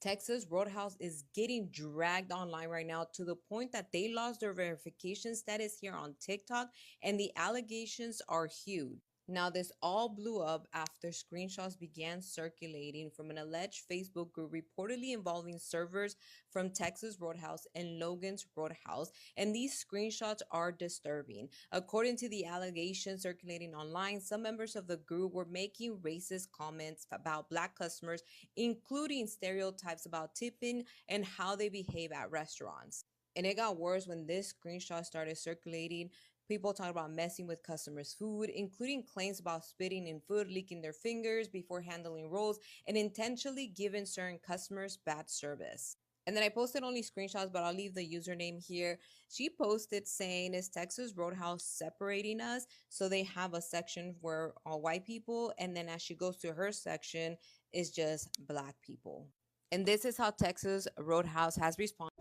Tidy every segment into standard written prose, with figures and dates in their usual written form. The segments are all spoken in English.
Texas Roadhouse is getting dragged online right now to the point that they lost their verification status here on TikTok, and the allegations are huge. Now, this all blew up after screenshots began circulating from an alleged Facebook group reportedly involving servers from Texas Roadhouse and Logan's Roadhouse, and these screenshots are disturbing. According to the allegations circulating online, some members of the group were making racist comments about Black customers, including stereotypes about tipping and how they behave at restaurants. And it got worse when this screenshot started circulating. People talked about messing with customers' food, including claims about spitting in food, licking their fingers before handling rolls, and intentionally giving certain customers bad service. And then I posted only screenshots, but I'll leave the username here. She posted saying, "Is Texas Roadhouse separating us?" So they have a section where all white people, and then as she goes to her section, is just Black people. And this is how Texas Roadhouse has responded.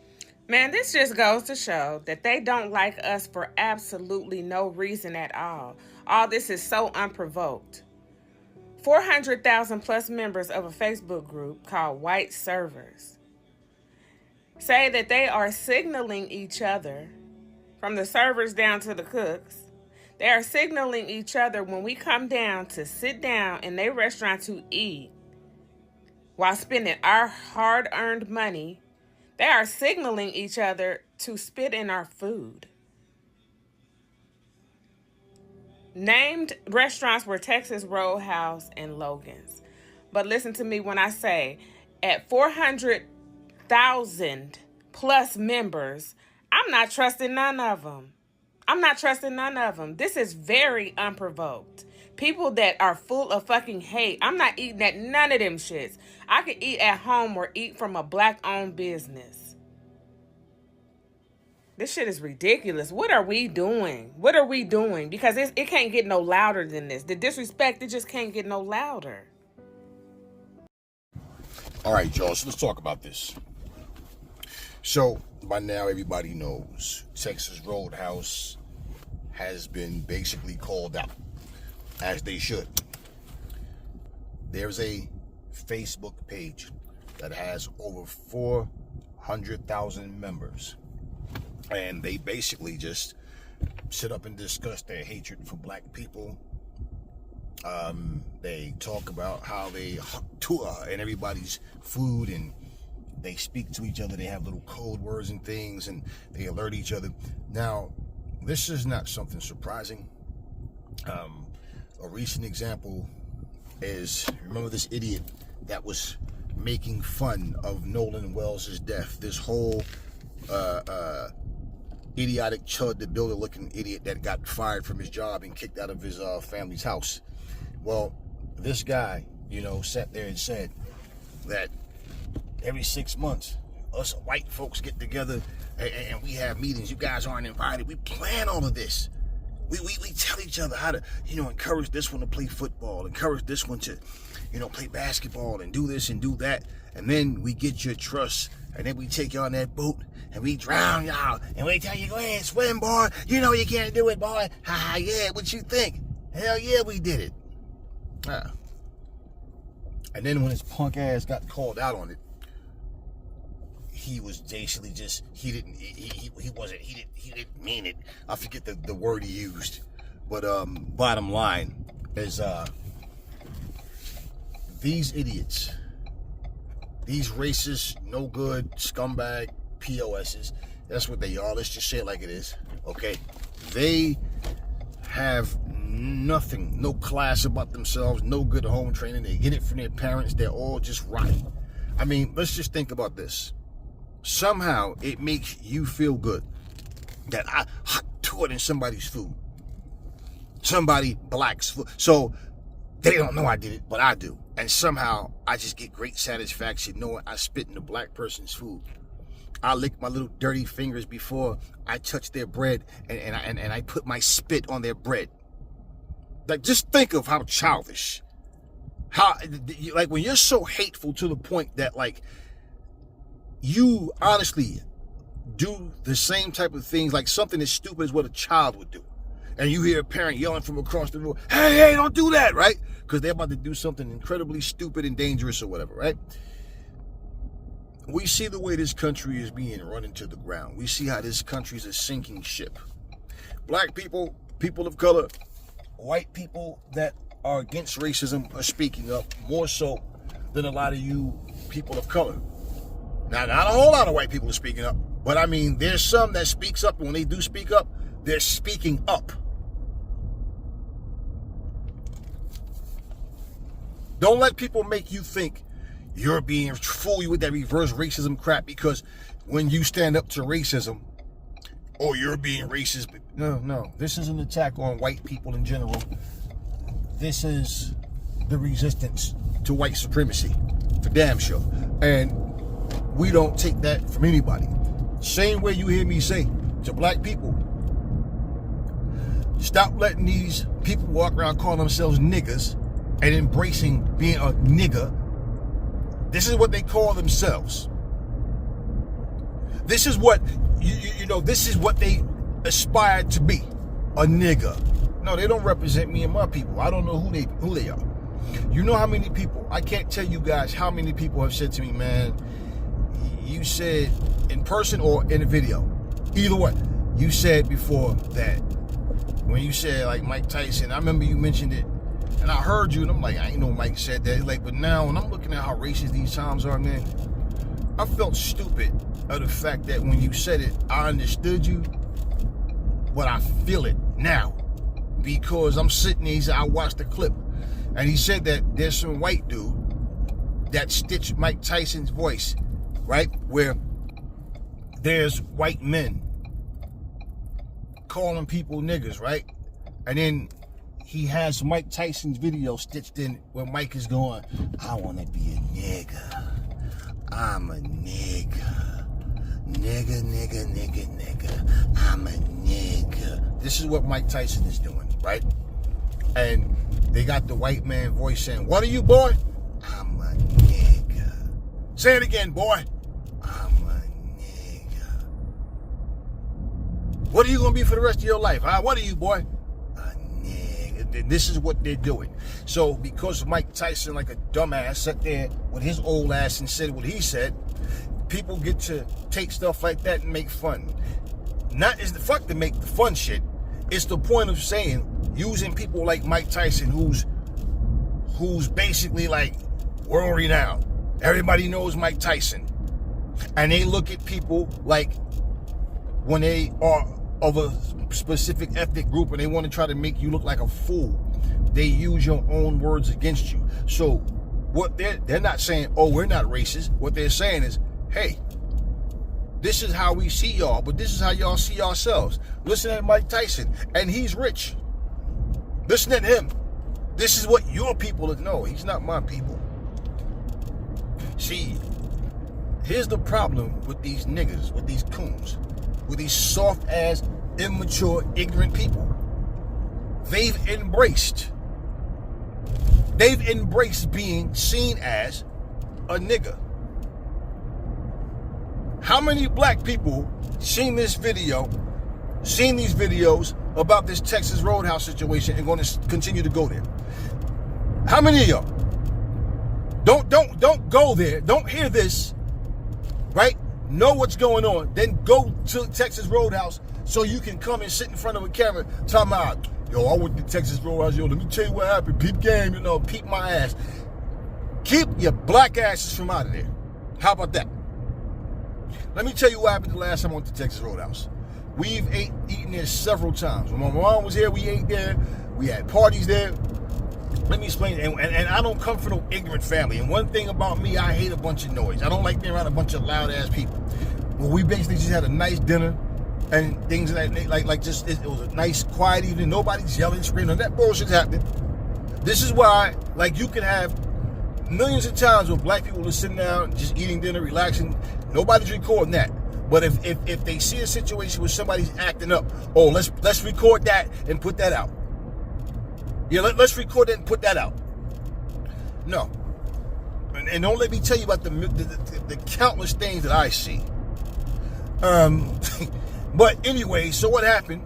Man, this just goes to show that they don't like us for absolutely no reason at all. All this is so unprovoked. 400,000 plus members of a Facebook group called White Servers say that they are signaling each other, from the servers down to the cooks. They are signaling each other when we come down to sit down in their restaurant to eat while spending our hard-earned money. They are signaling each other to spit in our food. Named restaurants were Texas Roadhouse and Logan's. But listen to me when I say, at 400,000 plus members, I'm not trusting none of them. This is very unprovoked. People that are full of fucking hate. I'm not eating at none of them shits. I could eat at home or eat from a Black-owned business. This shit is ridiculous. What are we doing? Because it can't get no louder than this. The disrespect, it just can't get no louder. All right, y'all, so let's talk about this. So, by now, everybody knows Texas Roadhouse has been basically called out, as they should. There's a Facebook page that has over 400,000 members, and they basically just sit up and discuss their hatred for Black people. They talk about how they tour and everybody's food, and they speak to each other. They have little code words and things, and they alert each other. Now, this is not something surprising. A recent example is, remember this idiot that was making fun of Nolan Wells' death? This whole idiotic Chud the Builder looking idiot that got fired from his job and kicked out of his family's house. Well, this guy, sat there and said that every 6 months, us white folks get together and we have meetings. You guys aren't invited. We plan all of this. We tell each other how to, encourage this one to play football, encourage this one to, play basketball and do this and do that. And then we get your trust, and then we take you on that boat and we drown y'all. And we tell you, go ahead, swim, boy. You know you can't do it, boy. Ha, yeah, what you think? Hell yeah, we did it. And then when his punk ass got called out on it, he was basically just, he didn't mean it. I forget the word he used. But bottom line is these idiots, these racist, no good, scumbag POSs, that's what they are. Let's just say it like it is. Okay? They have nothing, no class about themselves, no good home training. They get it from their parents. They're all just rotten. I mean, let's just think about this. Somehow it makes you feel good that I toured in somebody's food, somebody Black's food. So they don't know I did it, but I do. And somehow I just get great satisfaction knowing I spit in a Black person's food. I lick my little dirty fingers before I touch their bread, and I put my spit on their bread. Like, just think of how childish. How, like, when you're so hateful to the point that, like, you honestly do the same type of things, like something as stupid as what a child would do. And you hear a parent yelling from across the room, hey, don't do that, right? Because they're about to do something incredibly stupid and dangerous or whatever, right? we see the way this country is being run into the ground. We see how this country is a sinking ship. Black people, people of color, white people that are against racism are speaking up more so than a lot of you people of color. Now, not a whole lot of white people are speaking up, but I mean, there's some that speaks up, and when they do speak up, they're speaking up. Don't let people make you think you're being fooled with that reverse racism crap, because when you stand up to racism, oh, you're being racist. No. This is an attack on white people in general. This is the resistance to white supremacy, for damn sure. And we don't take that from anybody. Same way you hear me say to black people, stop letting these people walk around calling themselves niggas and embracing being a nigga. This is what they call themselves. This is what, this is what they aspire to be, a nigga. No, they don't represent me and my people. I don't know who they are. You know how many people, I can't tell you guys how many people have said to me, man, you said in person or in a video, either way, you said before that when you said like Mike Tyson, I remember you mentioned it, and I heard you, and I'm like, I ain't know Mike said that. Like, but now when I'm looking at how racist these times are, man, I felt stupid of the fact that when you said it, I understood you, but I feel it now because I'm sitting there. He said, I watched the clip, and he said that there's some white dude that stitched Mike Tyson's voice, right, where there's white men calling people niggas, right, and then he has Mike Tyson's video stitched in where Mike is going, I want to be a nigga. I'm a nigga. Nigga. I'm a nigga. This is what Mike Tyson is doing, right? And they got the white man voice saying, what are you, boy? I'm a nigga. Say it again, boy. I'm a nigga. What are you going to be for the rest of your life? Huh? What are you, boy? This is what they're doing. So because Mike Tyson, like a dumbass, sat there with his old ass and said what he said, people get to take stuff like that and make fun. Not is the fuck to make the fun shit. It's the point of saying, using people like Mike Tyson, who's basically like world renowned. Everybody knows Mike Tyson. And they look at people like when they are of a specific ethnic group and they want to try to make you look like a fool, they use your own words against you. So what they're not saying, oh, we're not racist. What they're saying is, hey, this is how we see y'all, but this is how y'all see yourselves. Listen to Mike Tyson, and he's rich. Listen to him. This is what your people know. He's not my people. See, here's the problem with these niggas, with these coons, with these soft-ass, immature, ignorant people. They've embraced being seen as a nigga. How many black people seen these videos about this Texas roadhouse situation and going to continue to go there? How many of y'all? Don't go there. Don't hear this, right? Know what's going on, then go to Texas Roadhouse so you can come and sit in front of a camera talking about, yo, I went to Texas Roadhouse, yo, let me tell you what happened, peep game, peep my ass. Keep your black asses from out of there. How about that? Let me tell you what happened the last time I went to Texas Roadhouse. We've eaten there several times. When my mom was here, we ate there. We had parties there. Let me explain, and I don't come from no ignorant family. And one thing about me, I hate a bunch of noise. I don't like being around a bunch of loud ass people. But we basically just had a nice dinner and things like just it was a nice quiet evening. Nobody's yelling, screaming. That bullshit's happening. This is why, like, you can have millions of times where black people are sitting down, just eating dinner, relaxing. Nobody's recording that. But if they see a situation where somebody's acting up, oh, let's record that and put that out. Yeah, let's record it and put that out. No. And don't let me tell you about the countless things that I see. But anyway, so what happened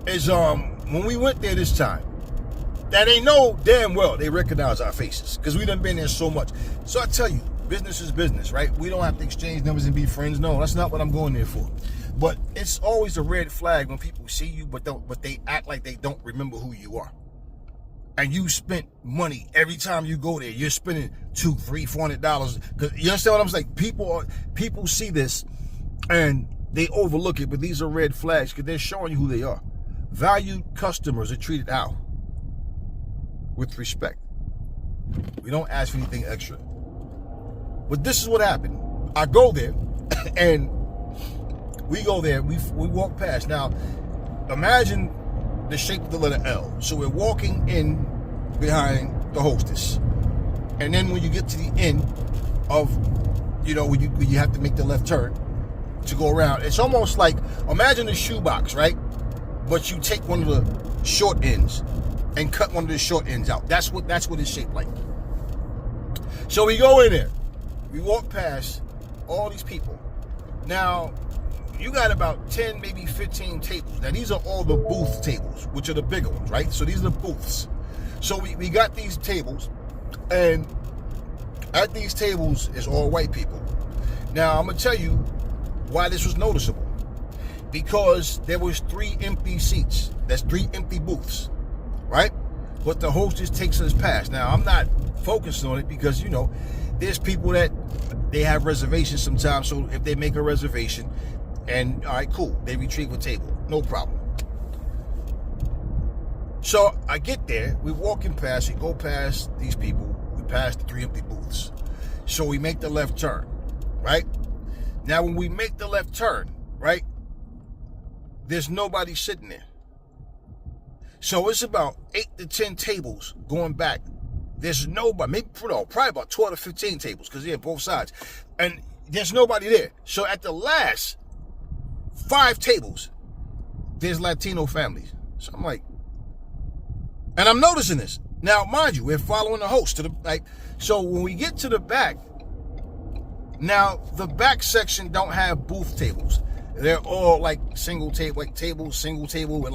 is when we went there this time, that they know damn well they recognize our faces because we done been there so much. So I tell you, Business is business, right? We don't have to exchange numbers and be friends. No, that's not what I'm going there for. But it's always a red flag when people see you, but they act like they don't remember who you are. And you spent money every time you go there. You're spending $200, $300, $400. Cause you understand what I'm saying? People see this and they overlook it, but these are red flags because they're showing you who they are. Valued customers are treated how? With respect. We don't ask for anything extra. But this is what happened. I go there, and we go there. We walk past. Now, imagine the shape of the letter L. So we're walking in behind the hostess, and then when you get to the end of, when you have to make the left turn to go around, it's almost like, imagine a shoebox, right? But you take one of the short ends and cut one of the short ends out. That's what it's shaped like. So we go in there. We walk past all these people. Now, you got about 10, maybe 15 tables. Now, these are all the booth tables, which are the bigger ones, right? So these are the booths. So we got these tables, and at these tables is all white people. Now, I'm going to tell you why this was noticeable. Because there was 3 empty seats. That's 3 empty booths, right? But the hostess takes us past. Now, I'm not focused on it because, there's people that they have reservations sometimes. So if they make a reservation and, all right, cool, they retrieve a table. No problem. So I get there. We're walking past. We go past these people. We pass the 3 empty booths. So we make the left turn, right? Now, when we make the left turn, right, there's nobody sitting there. So it's about 8 to 10 tables going back. There's nobody, probably about 12 to 15 tables, because they're both sides. And there's nobody there. So at the last 5 tables, there's Latino families. So I'm like, and I'm noticing this. Now, mind you, we're following the host to the, so when we get to the back, now the back section don't have booth tables. They're all like single table, single table with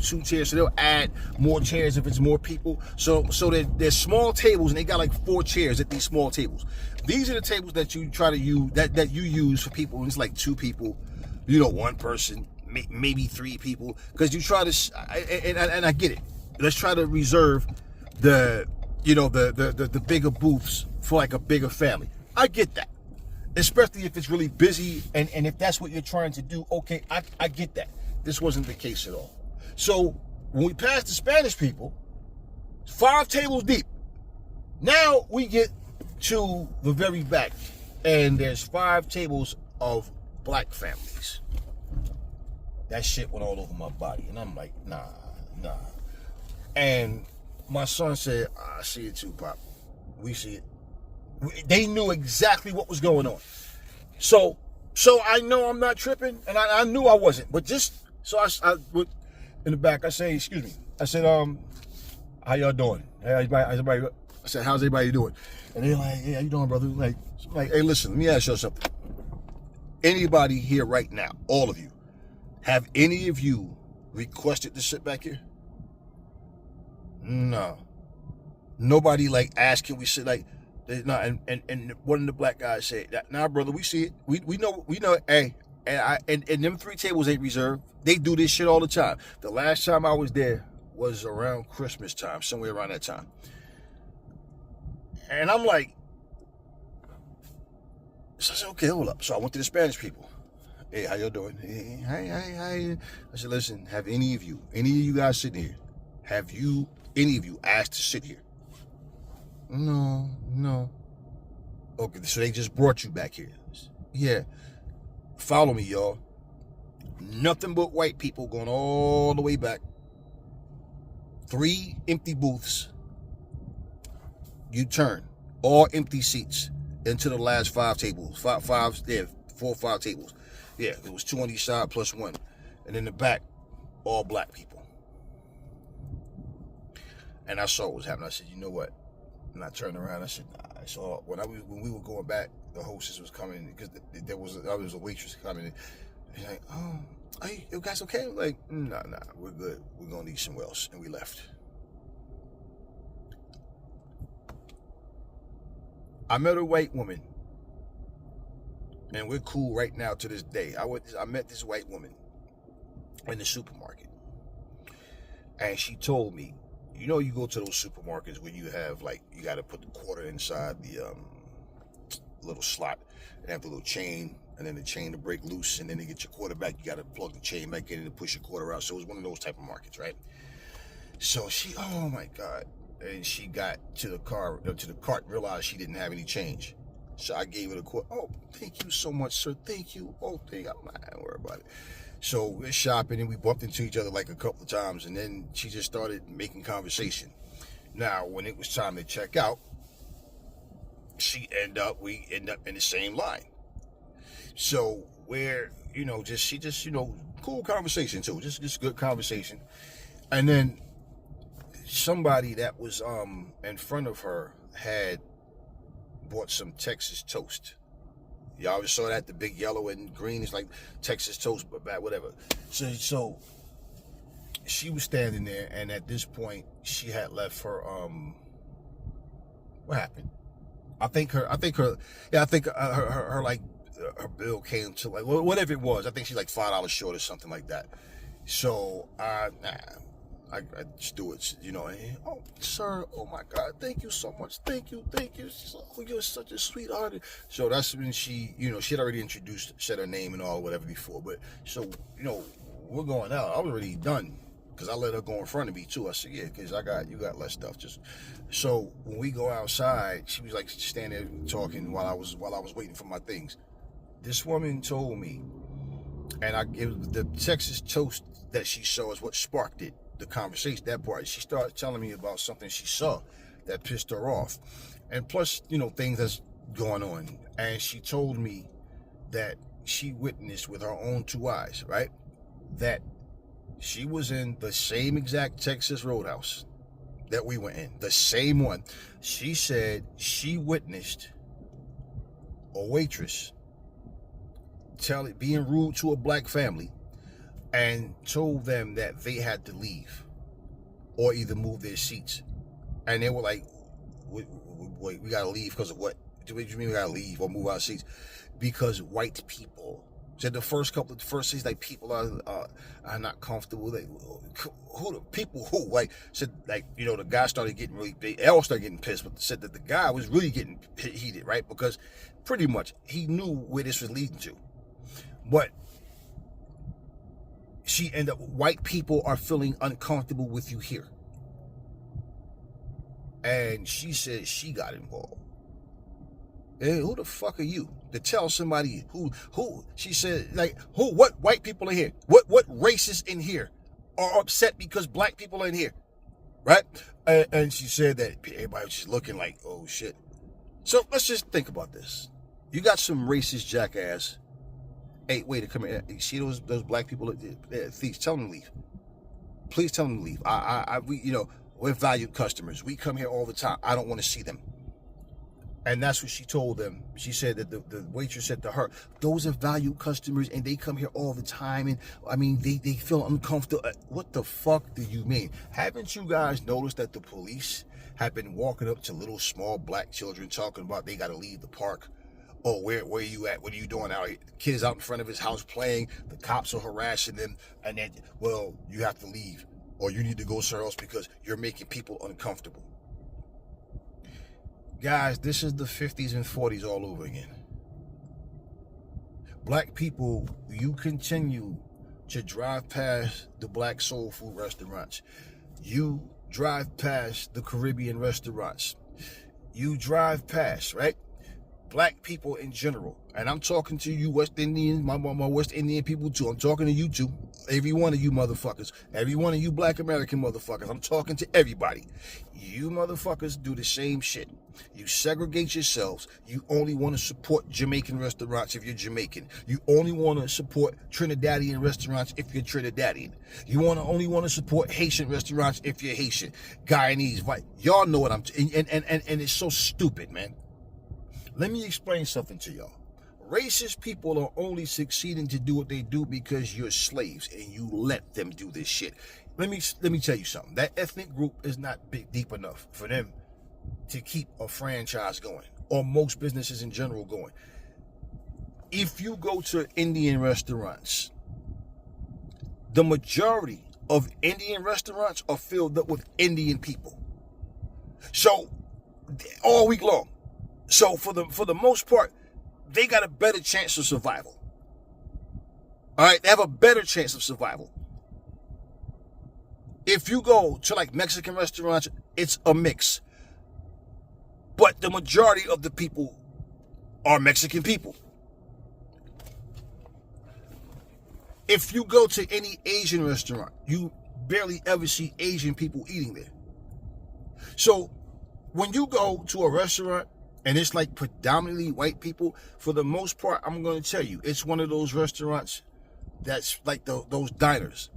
2 chairs. So they'll add more chairs if it's more people. So there's small tables, and they got 4 chairs at these small tables. These are the tables that you try to use, that you use for people. And it's 2 people, 1 person, maybe 3 people, because you try to, and I get it. Let's try to reserve the bigger booths for a bigger family. I get that. Especially if it's really busy, and if that's what you're trying to do, okay, I get that. This wasn't the case at all. So when we passed the Spanish people, 5 tables deep. Now we get to the very back, and there's 5 tables of black families. That shit went all over my body, and I'm like, nah. And my son said, I see it too, Pop. We see it. They knew exactly what was going on. So I know I'm not tripping, and I knew I wasn't. But just, so I went in the back, I say, excuse me. I said, how y'all doing? Hey, everybody, I said, how's everybody doing? And they're like, hey, how you doing, brother? Like, hey, listen, let me ask you something. Anybody here right now, all of you, have any of you requested to sit back here? No. Nobody asked, can we sit no, and one of the black guys said, nah, brother, we see it. We know, hey, and them 3 tables ain't reserved. They do this shit all the time. The last time I was there was around Christmas time, somewhere around that time. And I'm like, so I said, okay, hold up. So I went to the Spanish people. Hey, how y'all doing? Hey, hi. I said, listen, have any of you guys sitting here, have any of you asked to sit here? No. Okay, so they just brought you back here. Yeah. Follow me, y'all. Nothing but white people going all the way back. 3 empty booths. You turn. All empty seats into the last 5 tables. 4 or 5 tables. Yeah, it was 2 on each side plus 1. And in the back, all black people. And I saw what was happening. I said, you know what? And I turned around. I said, I saw when we were going back, the hostess was coming because there was a waitress coming. She's like, are you guys okay? I'm like, nah, we're good. We're gonna eat somewhere else, and we left. I met a white woman, and we're cool right now to this day. I met this white woman in the supermarket, and she told me, you go to those supermarkets where you have like you got to put the quarter inside the little slot and have the little chain, and then the chain to break loose, and then to get your quarter back, you got to plug the chain back in and push your quarter out. So it was one of those type of markets, right? So she, oh my God. And she got to the cart, realized she didn't have any change. So I gave her the quarter. Oh, thank you so much, sir. Thank you. Oh, I'm not worried about it. So we're shopping and we bumped into each other like a couple of times, and then she just started making conversation. Now, when it was time to check out, we end up in the same line. So we're, she just, cool conversation too. Just good conversation. And then somebody that was in front of her had bought some Texas toast. Y'all ever saw that? The big yellow and green is like Texas toast, but bad, whatever. So she was standing there, and at this point, she had left her. What happened? I think her like her bill came to like whatever it was. I think she's like $5 short or something like that. So I just do it, and, oh, sir, oh my God, thank you so much, thank you, oh, you're such a sweetheart. So that's when she, she had already said her name and all whatever before, but so, we're going out. I was already done because I let her go in front of me too. I said, yeah, because you got less stuff. Just so when we go outside, she was like standing there talking while I was waiting for my things. This woman told me, and it was the Texas toast that she saw is what sparked it. The conversation, that part, she started telling me about something she saw that pissed her off, and plus, things that's going on. And she told me that she witnessed with her own two eyes, right, that she was in the same exact Texas roadhouse that we went in, the same one. She said she witnessed a waitress being rude to a black family, and told them that they had to leave or either move their seats. And they were like, wait, we gotta leave because of what? What do you mean we gotta leave or move our seats? Because white people said the first things like people are not comfortable. Like said, like, the guy started getting really big. They all started getting pissed, but said that the guy was really getting heated, right? Because pretty much he knew where this was leading to. But she ended up, white people are feeling uncomfortable with you here. And she said she got involved. Hey, who the fuck are you to tell somebody who she said, like, what white people are here? What races in here are upset because black people are in here? Right? And she said that everybody was just looking like, oh shit. So let's just think about this. You got some racist jackass. Hey, wait, come here. You see those black people, thieves? Tell them to leave. Please tell them to leave. We're valued customers. We come here all the time. I don't want to see them. And that's what she told them. She said that the waitress said to her, those are valued customers and they come here all the time. And I mean, they feel uncomfortable. What the fuck do you mean? Haven't you guys noticed that the police have been walking up to little small black children talking about they got to leave the park? Oh, where are you at? What are you doing out here? The kid is out in front of his house playing. The cops are harassing them. And then, well, you have to leave. Or you need to go somewhere else because you're making people uncomfortable. Guys, this is the 50s and 40s all over again. Black people, you continue to drive past the black soul food restaurants. You drive past the Caribbean restaurants. You drive past, right? Black people in general, and I'm talking to you West Indians, my West Indian people too. I'm talking to you too, every one of you motherfuckers, every one of you black American motherfuckers. I'm talking to everybody. You motherfuckers do the same shit. You segregate yourselves. You only want to support Jamaican restaurants if you're Jamaican. You only want to support Trinidadian restaurants if you're Trinidadian. You only want to support Haitian restaurants if you're Haitian. Guyanese, right? Y'all know what and it's so stupid, man. Let me explain something to y'all. Racist people are only succeeding to do what they do because you're slaves and you let them do this shit. Let me tell you something. That ethnic group is not deep enough for them to keep a franchise going. or most businesses in general going. If you go to Indian restaurants, the majority of Indian restaurants are filled up with Indian people. So all week long. So for the most part, they got a better chance of survival. All right, they have a better chance of survival. If you go to like Mexican restaurants, it's a mix. But the majority of the people are Mexican people. If you go to any Asian restaurant, you barely ever see Asian people eating there. So when you go to a restaurant and it's like predominantly white people, for the most part, I'm going to tell you, it's one of those restaurants that's like those diners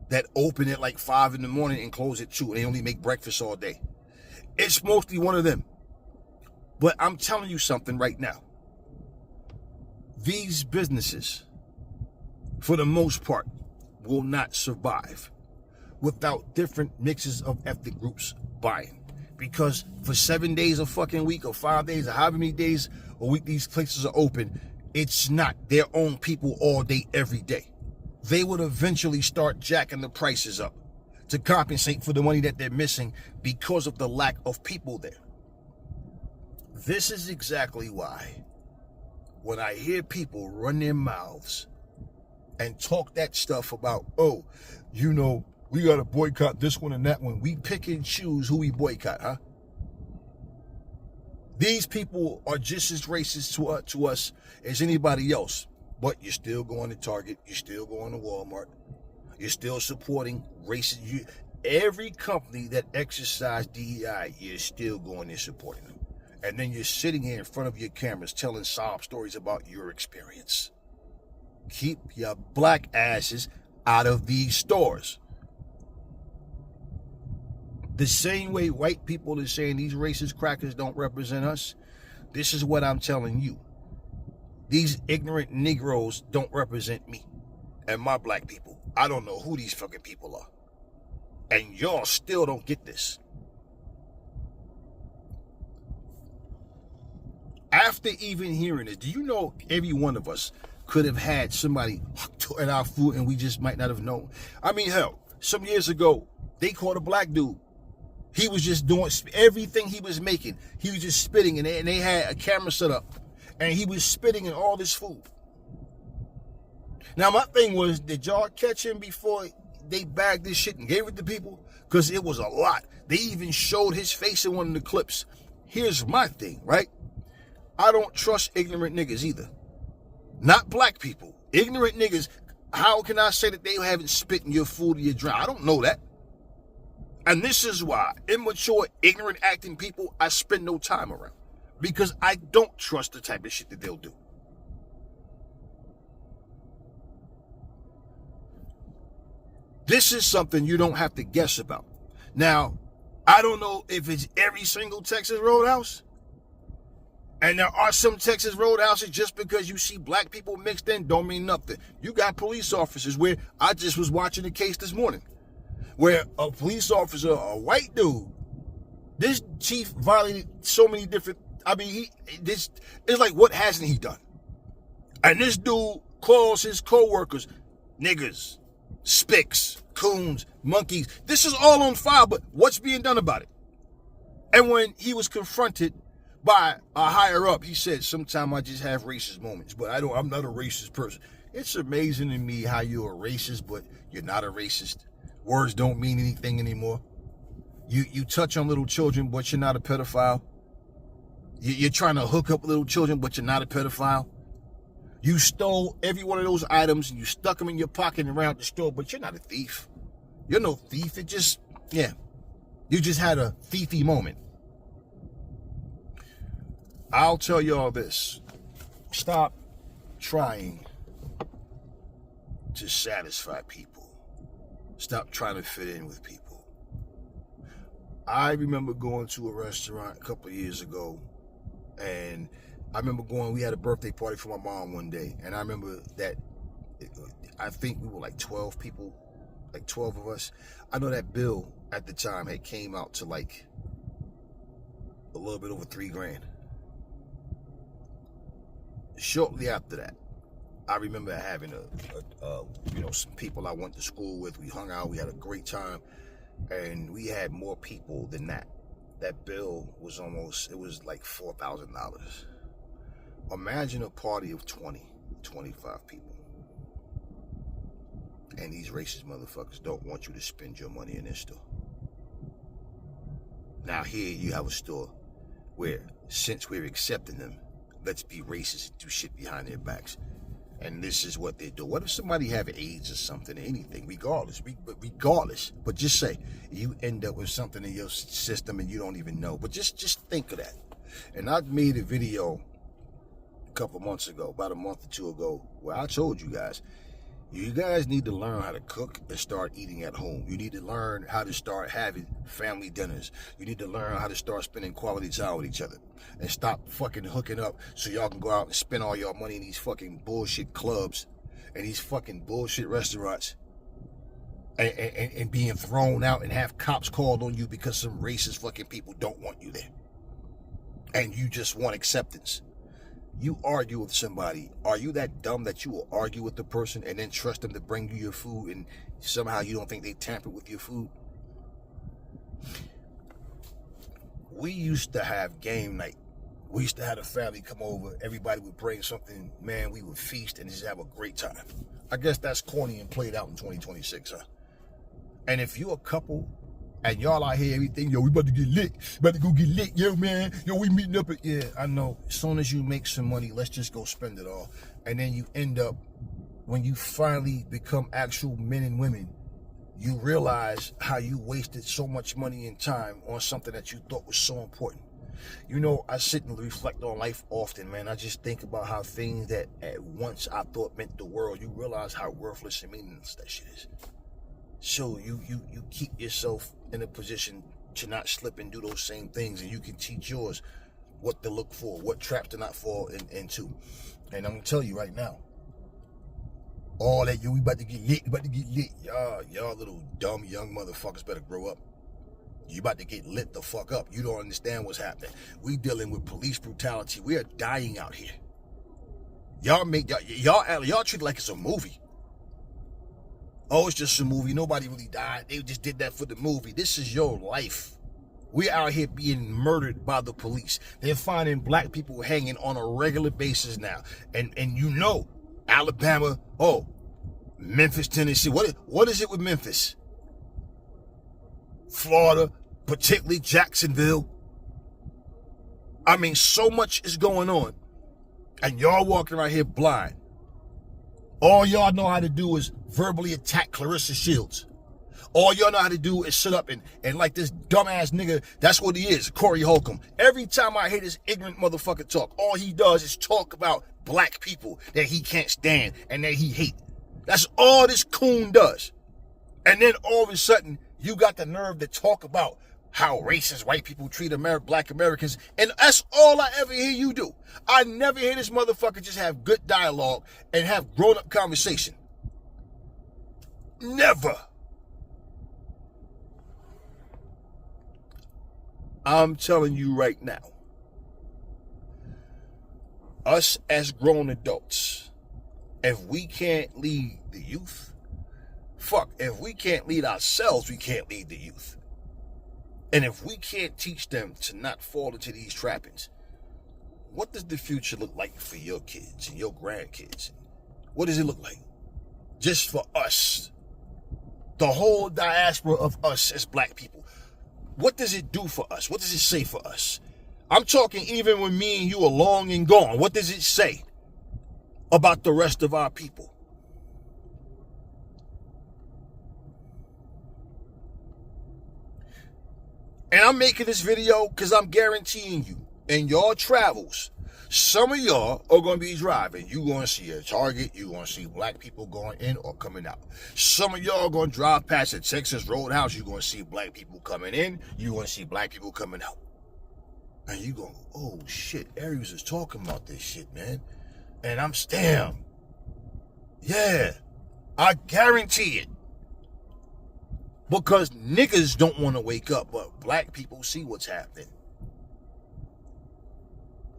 that open at like 5 in the morning and close at 2, and they only make breakfast all day. It's mostly one of them. But I'm telling you something right now. These businesses, for the most part, will not survive without different mixes of ethnic groups buying. Because for 7 days a fucking week, or 5 days, or however many days a week these places are open, it's not their own people all day, every day. They would eventually start jacking the prices up to compensate for the money that they're missing because of the lack of people there. This is exactly why when I hear people run their mouths and talk that stuff about, oh, you know, we got to boycott this one and that one. We pick and choose who we boycott, huh? These people are just as racist to us as anybody else. But you're still going to Target. You're still going to Walmart. You're still supporting racist. Every company that exercise DEI, you're still going and supporting them. And then you're sitting here in front of your cameras telling sob stories about your experience. Keep your black asses out of these stores. The same way white people are saying these racist crackers don't represent us, this is what I'm telling you. These ignorant Negroes don't represent me and my black people. I don't know who these fucking people are. And y'all still don't get this. After even hearing it, do you know every one of us could have had somebody in our food and we just might not have known? I mean, hell, some years ago, they caught a black dude. He was just doing everything he was making. He was just spitting, and they had a camera set up. And he was spitting in all this food. Now, my thing was, did y'all catch him before they bagged this shit and gave it to people? Because it was a lot. They even showed his face in one of the clips. Here's my thing, right? I don't trust ignorant niggas either. Not black people. Ignorant niggas, how can I say that they haven't spit in your food or your drink? I don't know that. And this is why immature, ignorant acting people, I spend no time around. Because I don't trust the type of shit that they'll do. This is something you don't have to guess about. Now, I don't know if it's every single Texas roadhouse. And there are some Texas roadhouses, just because you see black people mixed in don't mean nothing. You got police officers where I just was watching a case this morning where a police officer, a white dude, this chief violated so many different, it's like, what hasn't he done? And this dude calls his co-workers niggas, spicks, coons, monkeys. This is all on file, but what's being done about it? And when he was confronted by a higher up, he said, sometimes I just have racist moments, but I'm not a racist person. It's amazing to me how you're a racist, but you're not a racist. Words don't mean anything anymore. You touch on little children, but you're not a pedophile. You're trying to hook up little children, but you're not a pedophile. You stole every one of those items and you stuck them in your pocket and around the store, but you're not a thief. You're no thief. You just had a thiefy moment. I'll tell y'all this. Stop trying to satisfy people. Stop trying to fit in with people. I remember going to a restaurant a couple of years ago, and I remember we had a birthday party for my mom one day, and I remember that I think we were like 12 people, like 12 of us. I know that bill at the time had came out to like a little bit over $3,000. shortly after that, I remember having some people I went to school with. We hung out. We had a great time, and we had more people than that. That bill was like $4,000. Imagine a party of 20, 25 people. And these racist motherfuckers don't want you to spend your money in their store. Now here you have a store where, since we're accepting them, let's be racist and do shit behind their backs. And this is what they do. What if somebody have AIDS or something, or anything, regardless, but just say you end up with something in your system and you don't even know. But just think of that. And I made a video a couple months ago, about a month or two ago, where I told you guys need to learn how to cook and start eating at home. You need to learn how to start having family dinners. You need to learn how to start spending quality time with each other. And stop fucking hooking up so y'all can go out and spend all your money in these fucking bullshit clubs and these fucking bullshit restaurants and being thrown out and have cops called on you because some racist fucking people don't want you there. And you just want acceptance. You argue with somebody. Are you that dumb that you will argue with the person and then trust them to bring you your food and somehow you don't think they tampered with your food? We used to have game night. We used to have a family come over. Everybody would bring something. Man, we would feast and just have a great time. I guess that's corny and played out in 2026, huh? And if you're a couple and y'all out here, everything, yo, we about to get lit. About to go get lit, yo, man. Yo, we meeting up at, yeah, I know. As soon as you make some money, let's just go spend it all. And then you end up, when you finally become actual men and women, you realize how you wasted so much money and time on something that you thought was so important. You know, I sit and reflect on life often, man. I just think about how things that at once I thought meant the world, you realize how worthless and meaningless that shit is. So you keep yourself in a position to not slip and do those same things, and you can teach yours what to look for, what traps to not fall into. And I'm gonna tell you right now, all that, yo, we about to get lit, y'all little dumb young motherfuckers better grow up. You about to get lit the fuck up. You don't understand what's happening. We dealing with police brutality. We are dying out here. Y'all treat it like it's a movie. Oh, it's just a movie. Nobody really died. They just did that for the movie. This is your life. We out here being murdered by the police. They're finding black people hanging on a regular basis now. And you know, Alabama, Memphis, Tennessee. What is it with Memphis? Florida, particularly Jacksonville. I mean, so much is going on. And y'all walking around here blind. All y'all know how to do is verbally attack Clarissa Shields. All y'all know how to do is sit up and like this dumbass nigga, that's what he is, Corey Holcomb. Every time I hear this ignorant motherfucker talk, all he does is talk about black people that he can't stand and that he hate. That's all this coon does. And then all of a sudden, you got the nerve to talk about how racist white people treat black Americans, and that's all I ever hear you do. I never hear this motherfucker just have good dialogue and have grown-up conversation. Never. I'm telling you right now, us as grown adults, if we can't lead the youth, if we can't lead ourselves, we can't lead the youth. And if we can't teach them to not fall into these trappings, what does the future look like for your kids and your grandkids? What does it look like? Just for us, the whole diaspora of us as black people. What does it do for us? What does it say for us? I'm talking even when me and you are long and gone. What does it say about the rest of our people? And I'm making this video because I'm guaranteeing you, in your travels, some of y'all are going to be driving. You're going to see a Target. You're going to see black people going in or coming out. Some of y'all are going to drive past a Texas roadhouse. You're going to see black people coming in. You're going to see black people coming out. And you go, oh shit, Aries is talking about this shit, man. And I'm damn. Yeah, I guarantee it. Because niggas don't want to wake up, but black people see what's happening.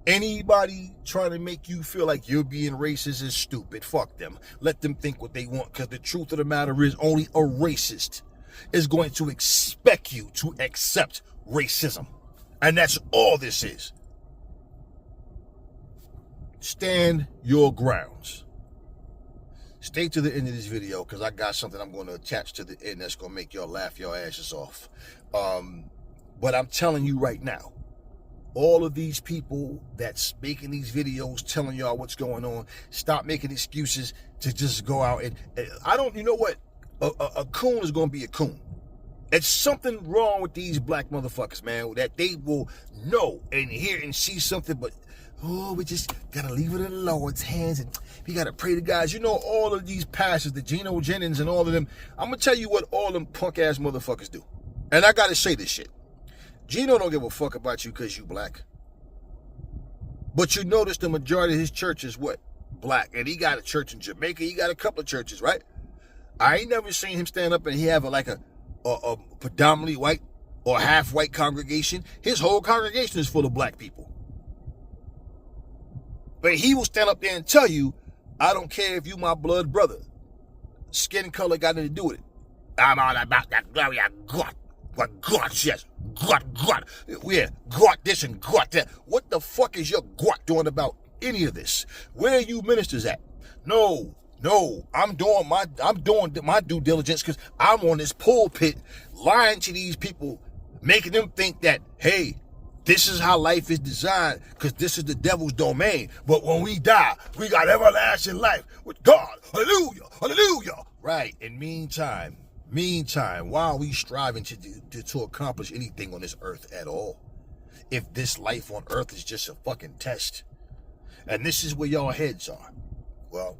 Anybody trying to make you feel like you're being racist is stupid. Fuck them. Let them think what they want, because the truth of the matter is only a racist is going to expect you to accept racism. And that's all this is. Stand your grounds. Stay to the end of this video, because I got something I'm going to attach to the end that's going to make y'all laugh your asses off. But I'm telling you right now, all of these people that's making these videos telling y'all what's going on, stop making excuses to just go out and I don't, you know what? A coon is going to be a coon. It's something wrong with these black motherfuckers, man, that they will know and hear and see something, but we just gotta leave it in the Lord's hands, and we gotta pray to God. You know, all of these pastors, the Geno Jennings and all of them, I'm gonna tell you what all them punk ass motherfuckers do. And I gotta say this shit. Geno don't give a fuck about you because you black. But you notice the majority of his church is what? Black. And he got a church in Jamaica. He got a couple of churches, right? I ain't never seen him stand up and he have a predominantly white or half white congregation. His whole congregation is full of black people. But he will stand up there and tell you, I don't care if you my blood brother. Skin color got nothing to do with it. I'm all about that glory of God. What God says. God. Yeah, God this and God that. What the fuck is your God doing about any of this? Where are you ministers at? No, I'm doing my due diligence, because I'm on this pulpit lying to these people, making them think that, hey, this is how life is designed, because this is the devil's domain. But when we die, we got everlasting life with God. Hallelujah, hallelujah. Right. In meantime, why are we striving to accomplish anything on this earth at all? If this life on earth is just a fucking test. And this is where y'all heads are. Well,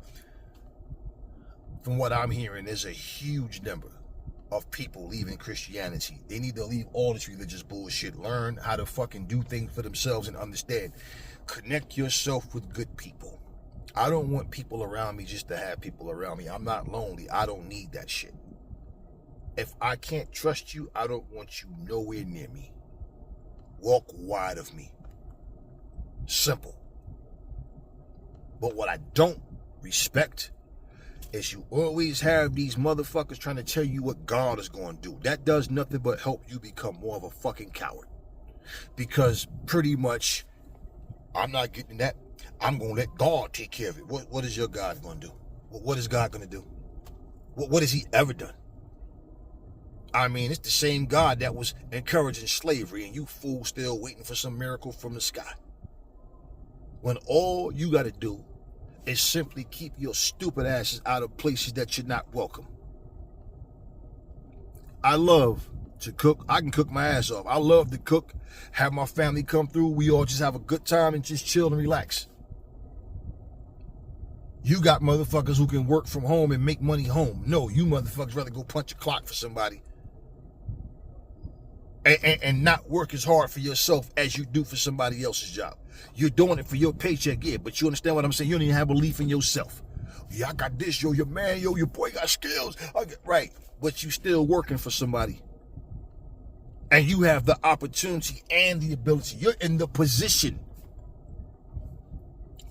from what I'm hearing, there's a huge number of people leaving Christianity. They need to leave all this religious bullshit. Learn how to fucking do things for themselves and understand. Connect yourself with good people. I don't want people around me just to have people around me. I'm not lonely. I don't need that shit. If I can't trust you, I don't want you nowhere near me. Walk wide of me. Simple. But what I don't respect is you always have these motherfuckers trying to tell you what God is going to do. That does nothing but help you become more of a fucking coward. Because pretty much, I'm not getting that. I'm going to let God take care of it. What is your God going to do? What is God going to do? What has he ever done? I mean, it's the same God that was encouraging slavery, and you fools still waiting for some miracle from the sky. When all you got to do is simply keep your stupid asses out of places that you're not welcome. I love to cook. I can cook my ass off. I love to cook, have my family come through. We all just have a good time and just chill and relax. You got motherfuckers who can work from home and make money home. No, you motherfuckers rather go punch a clock for somebody and not work as hard for yourself as you do for somebody else's job. You're doing it for your paycheck, yeah, but you understand what I'm saying? You don't even have belief in yourself. Yeah, I got this, yo, your man, yo, your boy got skills. Right, but you still working for somebody. And you have the opportunity and the ability. You're in the position.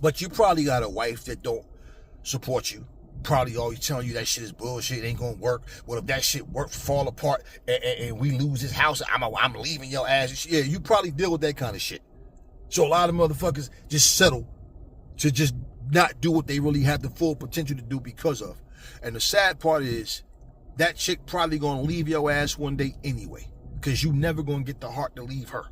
But you probably got a wife that don't support you. Probably always telling you that shit is bullshit, it ain't gonna work. Well, if that shit fall apart and we lose this house, I'm leaving your ass. Yeah, you probably deal with that kind of shit. So a lot of motherfuckers just settle to just not do what they really have the full potential to do because of. And the sad part is that chick probably gonna leave your ass one day anyway, because you never gonna get the heart to leave her.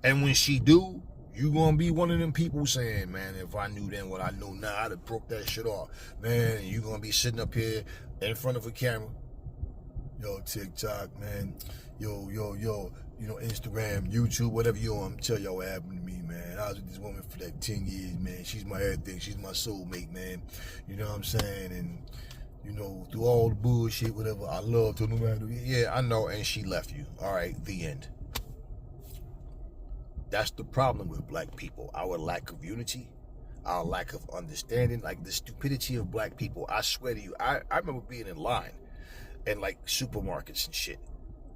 And when she do, you gonna be one of them people saying, man, if I knew then what I know now, I'd have broke that shit off. Man, you gonna be sitting up here in front of a camera. Yo, TikTok, man. Yo, you know, Instagram, YouTube, whatever you on, tell y'all what happened to me, man. I was with this woman for like 10 years, man. She's my everything. She's my soulmate, man. You know what I'm saying? And, you know, through all the bullshit, whatever, I loved her no matter. Yeah, I know, and she left you. All right, the end. That's the problem with black people. Our lack of unity, our lack of understanding, like the stupidity of black people. I swear to you, I remember being in line in like supermarkets and shit,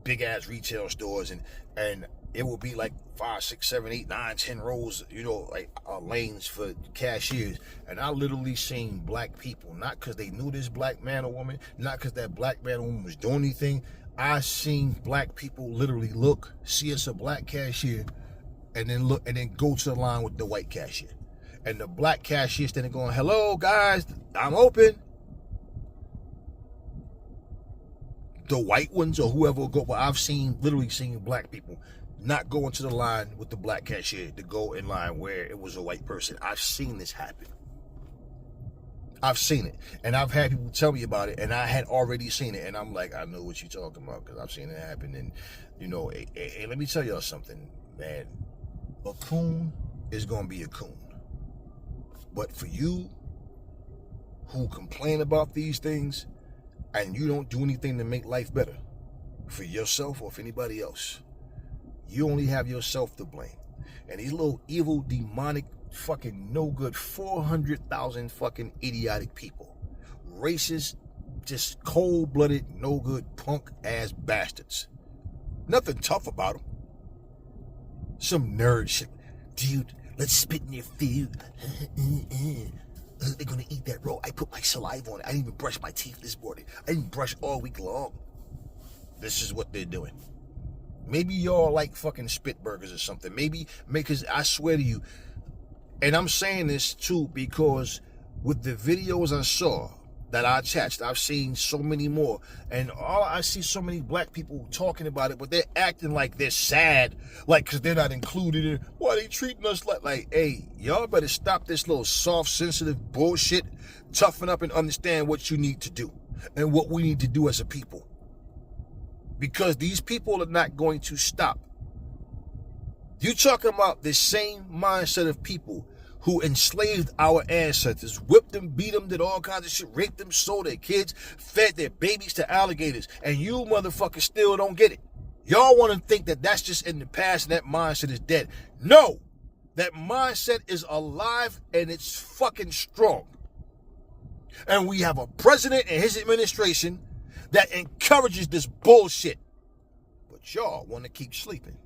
big ass retail stores, and it will be like 5, 6, 7, 8, 9, 10 rows, like lanes for cashiers. And I literally seen black people, not because they knew this black man or woman, not because that black man or woman was doing anything. I seen black people literally look, see it's a black cashier, and then look, and then go to the line with the white cashier. And the black cashier standing going, "Hello guys, I'm open." The white ones or whoever will go, but I've literally seen black people not go into the line with the black cashier to go in line where it was a white person. I've seen this happen. I've seen it. And I've had people tell me about it, and I had already seen it. And I'm like, I know what you're talking about because I've seen it happen. And, hey, let me tell y'all something, man. A coon is going to be a coon. But for you who complain about these things, and you don't do anything to make life better for yourself or for anybody else, you only have yourself to blame. And these little evil, demonic, fucking no good, 400,000 fucking idiotic people, racist, just cold-blooded, no good, punk ass bastards. Nothing tough about them. Some nerd shit. Dude, let's spit in your food. They're gonna eat that raw. I put my saliva on it. I didn't even brush my teeth this morning. I didn't brush all week long. This is what they're doing. Maybe y'all like fucking spit burgers or something. Maybe, because I swear to you, and I'm saying this too because with the videos I saw that I attached, I've seen so many more, and I see so many black people talking about it, but they're acting like they're sad, like because they're not included in. Why they treating us like, hey, y'all better stop this little soft, sensitive bullshit, toughen up and understand what you need to do and what we need to do as a people, because these people are not going to stop. You talking about the same mindset of people who enslaved our ancestors, whipped them, beat them, did all kinds of shit, raped them, sold their kids, fed their babies to alligators, and you motherfuckers still don't get it. Y'all want to think that that's just in the past and that mindset is dead. No, that mindset is alive and it's fucking strong. And we have a president and his administration that encourages this bullshit. But y'all want to keep sleeping.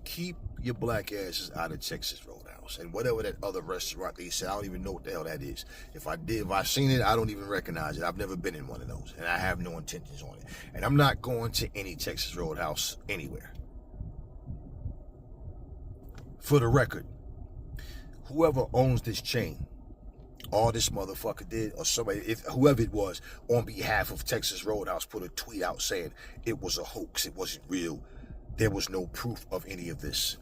Keep your black asses out of Texas Roadhouse and whatever that other restaurant they said. I don't even know what the hell that is. If I've seen it, I don't even recognize it. I've never been in one of those, and I have no intentions on it. And I'm not going to any Texas Roadhouse anywhere. For the record, whoever owns this chain, all this motherfucker did, or somebody, whoever it was, on behalf of Texas Roadhouse, put a tweet out saying it was a hoax, it wasn't real, there was no proof of any of this.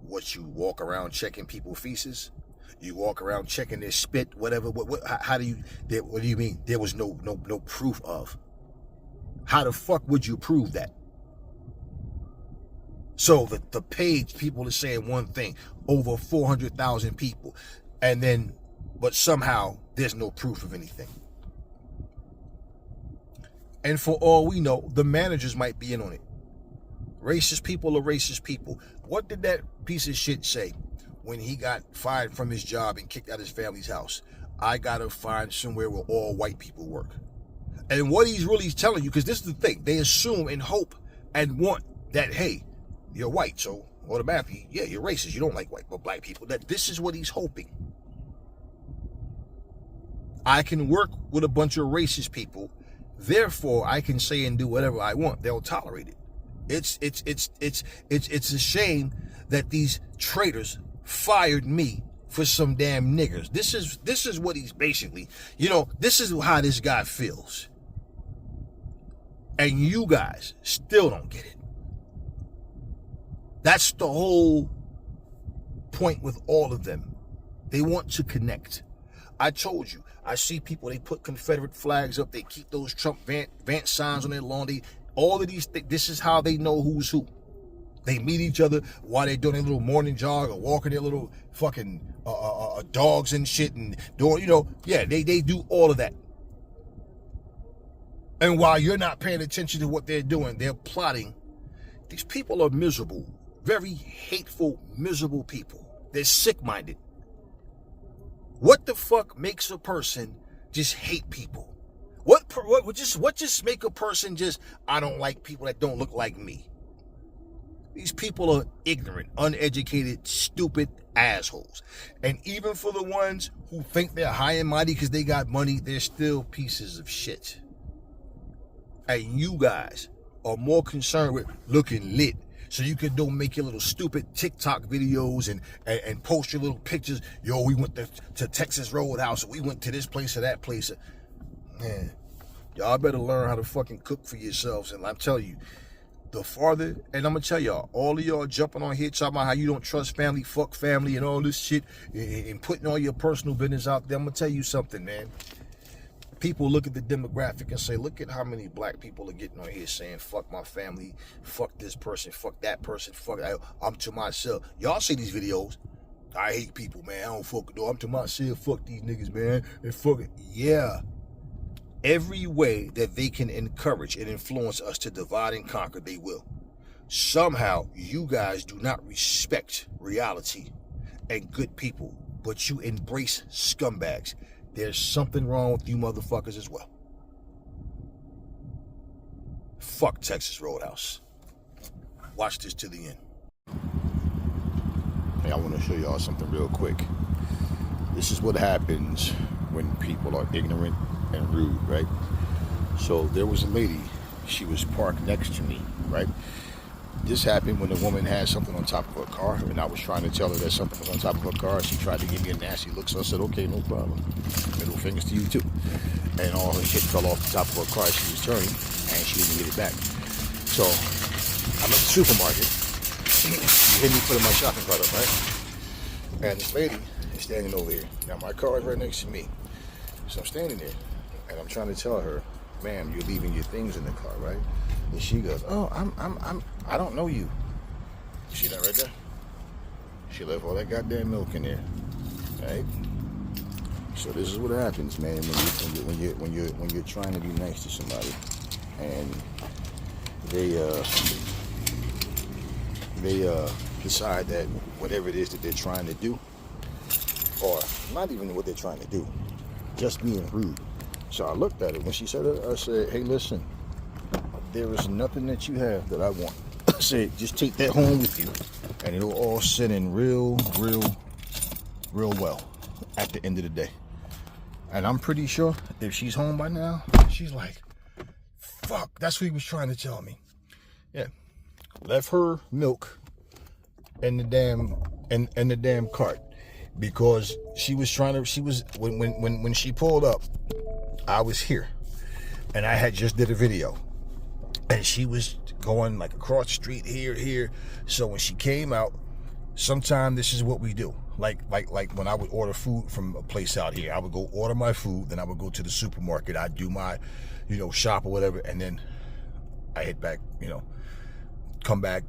What, you walk around checking people's feces? You walk around checking their spit, whatever. What do you mean there was no proof of? How the fuck would you prove that? So the page, people are saying one thing, over 400,000 people, but somehow there's no proof of anything. And for all we know, the managers might be in on it. Racist people are racist people. What did that piece of shit say when he got fired from his job and kicked out his family's house? I gotta find somewhere where all white people work. And what he's really telling you, because this is the thing, they assume and hope and want that, hey, you're white, so automatically, yeah, you're racist. You don't like black people. That this is what he's hoping. I can work with a bunch of racist people, therefore I can say and do whatever I want. They'll tolerate it. It's a shame that these traitors fired me for some damn niggers. This is what he's basically, this is how this guy feels. And you guys still don't get it. That's the whole point with all of them. They want to connect. I told you, I see people, they put Confederate flags up, they keep those Trump Vance signs on their lawn. All of these things, this is how they know who's who. They meet each other while they're doing their little morning jog or walking their little fucking dogs and shit and doing, they do all of that. And while you're not paying attention to what they're doing, they're plotting. These people are miserable, very hateful, miserable people. They're sick-minded. What the fuck makes a person just hate people? What just make a person just, I don't like people that don't look like me? These people are ignorant, uneducated, stupid assholes. And even for the ones who think they're high and mighty because they got money, they're still pieces of shit. And you guys are more concerned with looking lit, so you can go make your little stupid TikTok videos and post your little pictures. Yo, we went to Texas Roadhouse, we went to this place or that place. Man, y'all better learn how to fucking cook for yourselves. And I'm telling you, the farther, and I'm gonna tell y'all, all of y'all jumping on here talking about how you don't trust family, fuck family, and all this shit, and putting all your personal business out there. I'm gonna tell you something, man. People look at the demographic and say, look at how many black people are getting on here saying, fuck my family, fuck this person, fuck that person, fuck, I'm to myself. Y'all see these videos. I hate people, man. I don't fuck, no, I'm to myself, fuck these niggas, man. And fuck it. Yeah. Every way that they can encourage and influence us to divide and conquer, they will. Somehow, you guys do not respect reality and good people, but you embrace scumbags. There's something wrong with you motherfuckers as well. Fuck Texas Roadhouse. Watch this to the end. Hey, I want to show y'all something real quick. This is what happens when people are ignorant and rude, right? So there was a lady, she was parked next to me, right? This happened when the woman had something on top of her car, and I was trying to tell her that something was on top of her car. She tried to give me a nasty look, so I said, okay, no problem. Middle fingers to you too. And all her shit fell off the top of her car as she was turning, and she didn't get it back. So I'm at the supermarket. You hear me putting my shopping cart up, right? And this lady is standing over here. Now my car is right next to me. So I'm standing there, and I'm trying to tell her, ma'am, you're leaving your things in the car, right? And she goes, oh, I don't know you. See that right there? She left all that goddamn milk in there, right? So this is what happens, man, when you're trying to be nice to somebody, and they decide that whatever it is that they're trying to do, or not even what they're trying to do, just being rude. So I looked at it. When she said it, I said, hey, listen, there is nothing that you have that I want. I said, just take that home with you, and it'll all sit in real well at the end of the day. And I'm pretty sure if she's home by now, she's like, fuck, that's what he was trying to tell me. Yeah. Left her milk in the damn cart, because when she pulled up, I was here, and I had just did a video, and she was going like across the street here. So when she came out, sometime this is what we do. Like when I would order food from a place out here, I would go order my food, then I would go to the supermarket, I'd do my, shop or whatever, and then I hit back, come back,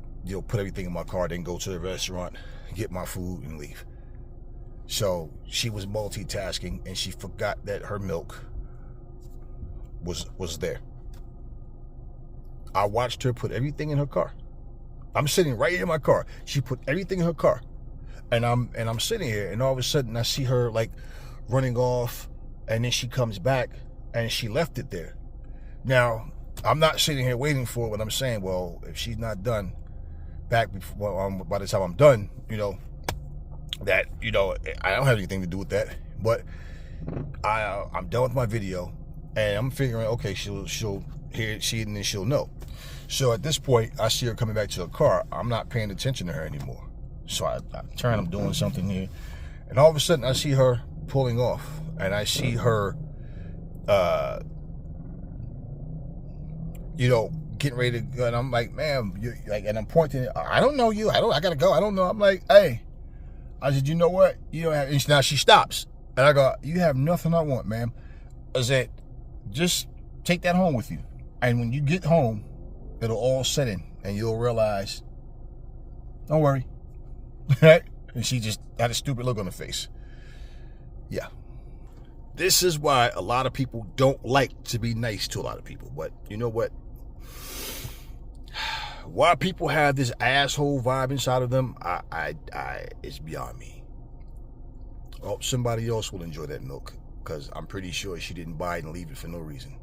put everything in my car, then go to the restaurant, get my food, and leave. So she was multitasking, and she forgot that her milk was there. I watched her put everything in her car. I'm sitting right in my car. She put everything in her car, and I'm sitting here, and all of a sudden I see her like running off, and then she comes back, and she left it there. Now I'm not sitting here waiting for what I'm saying. Well, if she's not done back before, by the time I'm done, that I don't have anything to do with that. But I'm done with my video, and I'm figuring, okay, she'll hear it, and then she'll know. So at this point, I see her coming back to the car. I'm not paying attention to her anymore. So I turn, I'm doing something here, and all of a sudden I see her pulling off, and I see her, getting ready to go, and I'm like, ma'am, and I'm pointing, I don't know you, I gotta go, I don't know. I'm like, hey, I said, you know what? You don't have, and now she stops, and I go, you have nothing I want, ma'am. I said, just take that home with you, and when you get home, it'll all set in, and you'll realize, don't worry. Right? And she just had a stupid look on her face. Yeah. This is why a lot of people don't like to be nice to a lot of people. But you know what? Why people have this asshole vibe inside of them, it's beyond me. Oh, somebody else will enjoy that milk, because I'm pretty sure she didn't buy it and leave it for no reason.